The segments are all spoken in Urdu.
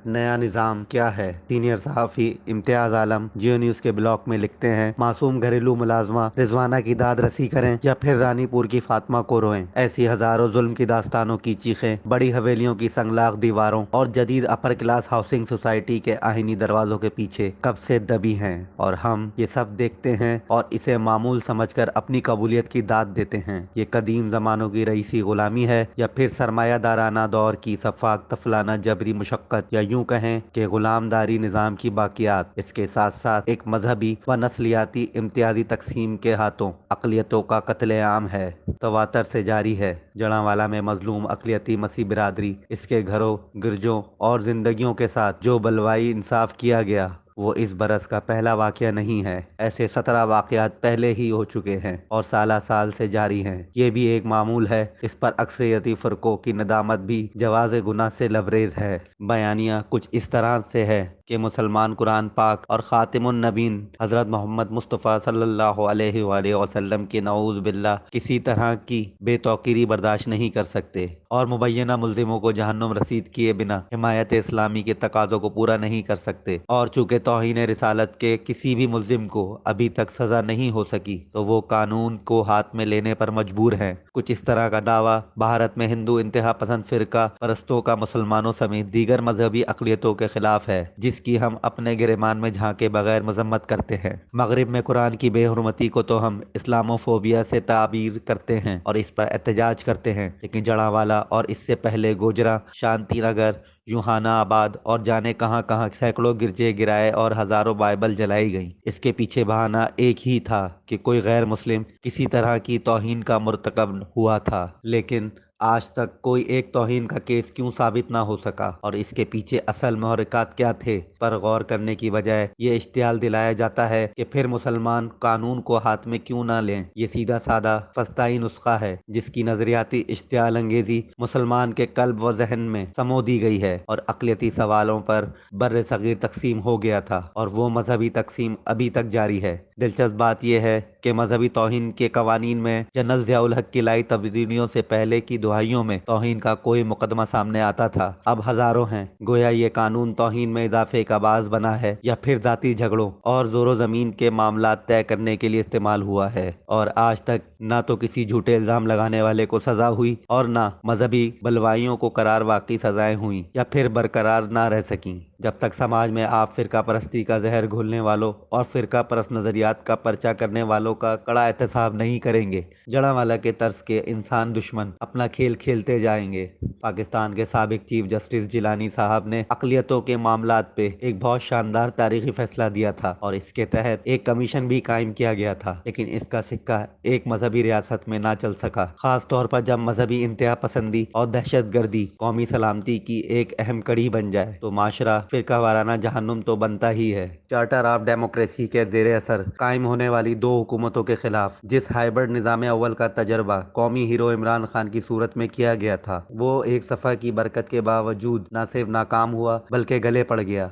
نیا نظام کیا ہے؟ سینئر صحافی امتیاز عالم جیو نیوز کے بلاگ میں لکھتے ہیں، معصوم گھریلو ملازمہ رضوانہ کی داد رسی کریں یا پھر رانی پور کی فاطمہ کو روئیں، ایسی ہزاروں ظلم کی داستانوں کی چیخیں بڑی حویلیوں کی سنگلاخ دیواروں اور جدید اپر کلاس ہاؤسنگ سوسائٹی کے آہنی دروازوں کے پیچھے کب سے دبی ہیں، اور ہم یہ سب دیکھتے ہیں اور اسے معمول سمجھ کر اپنی قبولیت کی داد دیتے ہیں۔ یہ قدیم زمانوں کی رئیسی غلامی ہے یا پھر سرمایہ دارانہ دور کی سفاک طفلانہ جبری مشقت، یا یوں کہیں کہ غلام داری نظام کی باقیات۔ اس کے ساتھ ساتھ ایک مذہبی و نسلیاتی امتیازی تقسیم کے ہاتھوں اقلیتوں کا قتل عام ہے، تواتر سے جاری ہے۔ جڑاں میں مظلوم اقلیتی مسیح برادری، اس کے گھروں، گرجوں اور زندگیوں کے ساتھ جو بلوائی انصاف کیا گیا وہ اس برس کا پہلا واقعہ نہیں ہے۔ ایسے 17 واقعات پہلے ہی ہو چکے ہیں اور سالہ سال سے جاری ہیں۔ یہ بھی ایک معمول ہے، اس پر اکثریتی فرقوں کی ندامت بھی جواز گناہ سے لبریز ہے۔ بیانیہ کچھ اس طرح سے ہے کہ مسلمان قرآن پاک اور خاتم النبیین حضرت محمد مصطفیٰ صلی اللہ علیہ وآلہ وسلم کی نعوذ باللہ کسی طرح کی بے توقیری برداشت نہیں کر سکتے، اور مبینہ ملزموں کو جہنم رسید کیے بنا حمایت اسلامی کے تقاضوں کو پورا نہیں کر سکتے، اور چونکہ توہین رسالت کے کسی بھی ملزم کو ابھی تک سزا نہیں ہو سکی تو وہ قانون کو ہاتھ میں لینے پر مجبور ہیں۔ کچھ اس طرح کا دعویٰ بھارت میں ہندو انتہا پسند فرقہ پرستوں کا مسلمانوں سمیت دیگر مذہبی اقلیتوں کے خلاف ہے، جس کی ہم اپنے گریبان میں جھانکے بغیر مذمت کرتے ہیں۔ مغرب میں قرآن کی بے حرمتی کو تو ہم اسلاموفوبیا سے تعبیر کرتے ہیں اور اس پر احتجاج کرتے ہیں، لیکن جڑاں اور اس سے پہلے گوجرا، شانتی نگر، یوہانہ آباد اور جانے کہاں کہاں سینکڑوں گرجے گرائے اور ہزاروں بائبل جلائی گئیں۔ اس کے پیچھے بہانہ ایک ہی تھا کہ کوئی غیر مسلم کسی طرح کی توہین کا مرتکب ہوا تھا، لیکن آج تک کوئی ایک توہین کا کیس کیوں ثابت نہ ہو سکا، اور اس کے پیچھے اصل محرکات کیا تھے پر غور کرنے کی بجائے یہ اشتعال دلایا جاتا ہے کہ پھر مسلمان قانون کو ہاتھ میں کیوں نہ لیں۔ یہ سیدھا سادہ فسطائی نسخہ ہے جس کی نظریاتی اشتعال انگیزی مسلمان کے قلب و ذہن میں سمو دی گئی ہے، اور اقلیتی سوالوں پر بر صغیر تقسیم ہو گیا تھا اور وہ مذہبی تقسیم ابھی تک جاری ہے۔ دلچسپ بات یہ ہے کہ مذہبی توہین کے قوانین میں جنرل ضیاء الحق کی لائی تبدیلیوں سے پہلے کی دہائیوں میں توہین کا کوئی مقدمہ سامنے آتا تھا، اب ہزاروں ہیں۔ گویا یہ قانون توہین میں اضافے کا باعث بنا ہے یا پھر ذاتی جھگڑوں اور زور و زمین کے معاملات طے کرنے کے لیے استعمال ہوا ہے، اور آج تک نہ تو کسی جھوٹے الزام لگانے والے کو سزا ہوئی اور نہ مذہبی بلوائیوں کو قرار واقعی سزائیں ہوئیں یا پھر برقرار نہ رہ سکیں۔ جب تک سماج میں آپ فرقہ پرستی کا زہر گھولنے والوں اور فرقہ پرست نظریات کا پرچہ کرنے والوں کا کڑا احتساب نہیں کریں گے، جڑاں کے طرز کے انسان دشمن اپنا کھیل کھیلتے جائیں گے۔ پاکستان کے سابق چیف جسٹس جیلانی صاحب نے اقلیتوں کے معاملات پہ ایک بہت شاندار تاریخی فیصلہ دیا تھا اور اس کے تحت ایک کمیشن بھی قائم کیا گیا تھا، لیکن اس کا سکہ ایک مذہبی ریاست میں نہ چل سکا، خاص طور پر جب مذہبی انتہا پسندی اور دہشت گردی قومی سلامتی کی ایک اہم کڑی بن جائے تو معاشرہ فرقہ وارانہ جہنم تو بنتا ہی ہے۔ چارٹر آف ڈیموکریسی کے زیر اثر قائم ہونے والی دو حکومتوں کے خلاف جس ہائبرڈ نظام اول کا تجربہ قومی ہیرو عمران خان کی صورت میں کیا گیا تھا، وہ ایک صفحہ کی برکت کے باوجود نہ صرف ناکام ہوا بلکہ گلے پڑ گیا۔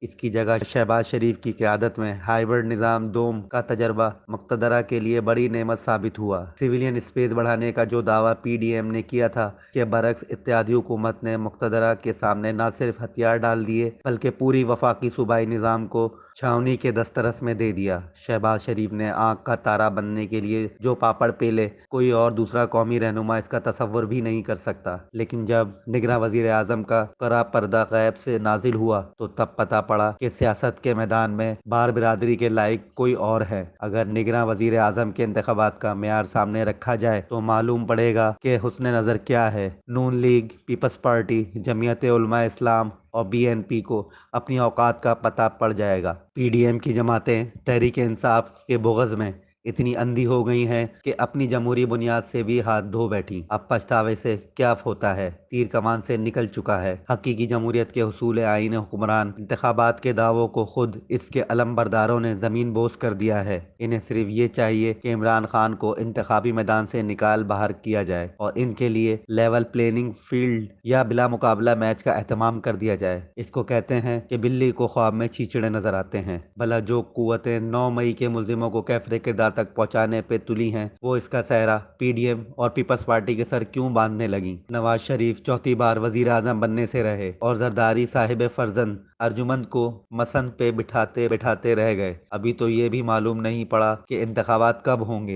اس کی جگہ شہباز شریف کی قیادت میں ہائبرڈ نظام دوم کا تجربہ مقتدرہ کے لیے بڑی نعمت ثابت ہوا۔ سویلین اسپیس بڑھانے کا جو دعویٰ پی ڈی ایم نے کیا تھا، کے برعکس اتحادی حکومت نے مقتدرہ کے سامنے نہ صرف ہتھیار ڈال دیے بلکہ پوری وفاقی صوبائی نظام کو چھاؤنی کے دسترس میں دے دیا۔ شہباز شریف نے آنکھ کا تارا بننے کے لیے جو پاپڑ پیلے، کوئی اور دوسرا قومی رہنما اس کا تصور بھی نہیں کر سکتا، لیکن جب نگراں وزیر اعظم کا قرا پردہ غیب سے نازل ہوا تو تب پتہ پڑا کہ سیاست کے میدان میں بار برادری کے لائق کوئی اور ہے۔ اگر نگراں وزیر اعظم کے انتخابات کا معیار سامنے رکھا جائے تو معلوم پڑے گا کہ حسن نظر کیا ہے۔ نون لیگ، پیپلز پارٹی، جمعیت علماء اسلام اور بی این پی کو اپنی اوقات کا پتہ پڑ جائے گا۔ پی ڈی ایم کی جماعتیں تحریک انصاف کے بغض میں اتنی اندھی ہو گئی ہیں کہ اپنی جمہوری بنیاد سے بھی ہاتھ دھو بیٹھی۔ اب پچھتاوے سے کیا ہوتا ہے، تیر کمان سے نکل چکا ہے۔ حقیقی جمہوریت کے حصول آئین حکمران انتخابات کے دعووں کو خود اس کے علم برداروں نے زمین بوس کر دیا ہے۔ انہیں صرف یہ چاہیے کہ عمران خان کو انتخابی میدان سے نکال باہر کیا جائے اور ان کے لیے لیول پلیننگ فیلڈ یا بلا مقابلہ میچ کا اہتمام کر دیا جائے۔ اس کو کہتے ہیں کہ بلی کو خواب میں چیچڑے نظر آتے ہیں۔ بھلا جو قوتیں 9 مئی کے ملزموں کو کیفر کردار تک پہنچانے پہ تلی ہیں، وہ اس کا سہرا پی ڈی ایم اور پیپلز پارٹی کے سر کیوں باندھنے لگیں؟ نواز شریف چوتھی بار وزیر اعظم بننے سے رہے اور زرداری صاحب فرزند ارجمند کو مسند پہ بٹھاتے بٹھاتے رہ گئے۔ ابھی تو یہ بھی معلوم نہیں پڑا کہ انتخابات کب ہوں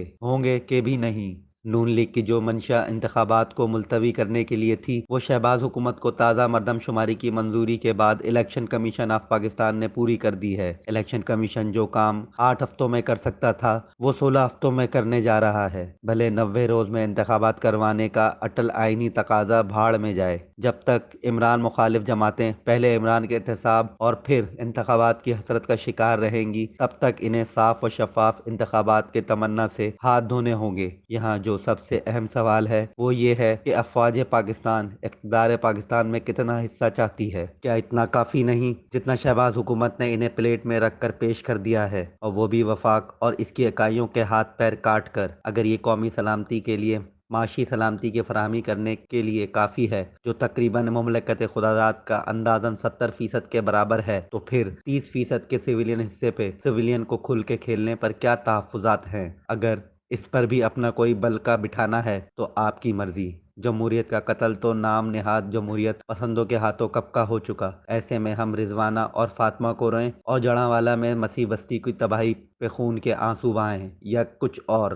گے کہ بھی نہیں۔ نون لیگ کی جو منشا انتخابات کو ملتوی کرنے کے لیے تھی، وہ شہباز حکومت کو تازہ مردم شماری کی منظوری کے بعد الیکشن کمیشن آف پاکستان نے پوری کر دی ہے۔ الیکشن کمیشن جو کام 8 ہفتوں میں کر سکتا تھا، وہ 16 ہفتوں میں کرنے جا رہا ہے۔ بھلے 90 روز میں انتخابات کروانے کا اٹل آئینی تقاضا بھاڑ میں جائے۔ جب تک عمران مخالف جماعتیں پہلے عمران کے احتساب اور پھر انتخابات کی حسرت کا شکار رہیں گی، تب تک انہیں صاف و شفاف انتخابات کے تمنا سے ہاتھ دھونے ہوں گے۔ یہاں جو سب سے اہم سوال ہے وہ یہ ہے کہ افواج پاکستان اقتدار پاکستان میں کتنا حصہ چاہتی ہے؟ کیا اتنا کافی نہیں جتنا شہباز حکومت نے انہیں پلیٹ میں رکھ کر پیش کر دیا ہے، اور وہ بھی وفاق اور اس کی اکائیوں کے ہاتھ پیر کاٹ کر؟ اگر یہ قومی سلامتی کے لیے معاشی سلامتی کی فراہمی کرنے کے لیے کافی ہے، جو تقریباً مملکت خداداد کا اندازاً 70% کے برابر ہے، تو پھر 30% کے سویلین حصے پہ سویلین کو کھل کے کھیلنے پر کیا تحفظات ہیں؟ اگر اس پر بھی اپنا کوئی بلکہ بٹھانا ہے تو آپ کی مرضی۔ جمہوریت کا قتل تو نام نہاد جمہوریت پسندوں کے ہاتھوں کب کا ہو چکا۔ ایسے میں ہم رضوانہ اور فاطمہ کو روئیں اور جڑاں والا میں مسیح بستی کی تباہی پہ خون کے آنسو بہائیں، یا کچھ اور؟